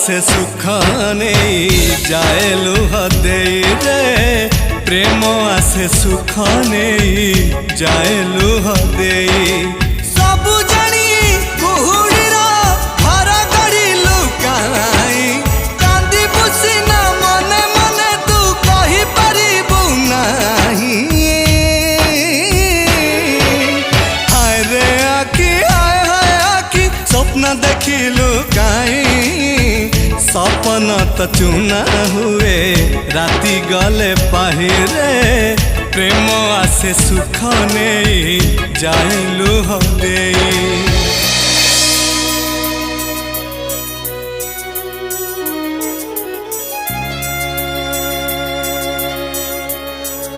आसे सुख नहीं जाए लुह दे रे प्रेम आसे सुख नहीं जाए लुह दे सब जानी कुहुड़ीर घर गढ़ी लुकाई कांदी बुसीना मने मने तू कही पारिबु नाही हाय रे आखी हाय हाय आखी स्वप्न देखिलु काई सपना तो चुना हुए राति गले पाहिरे प्रेम आसे सुख नहीं जाए लुह दे।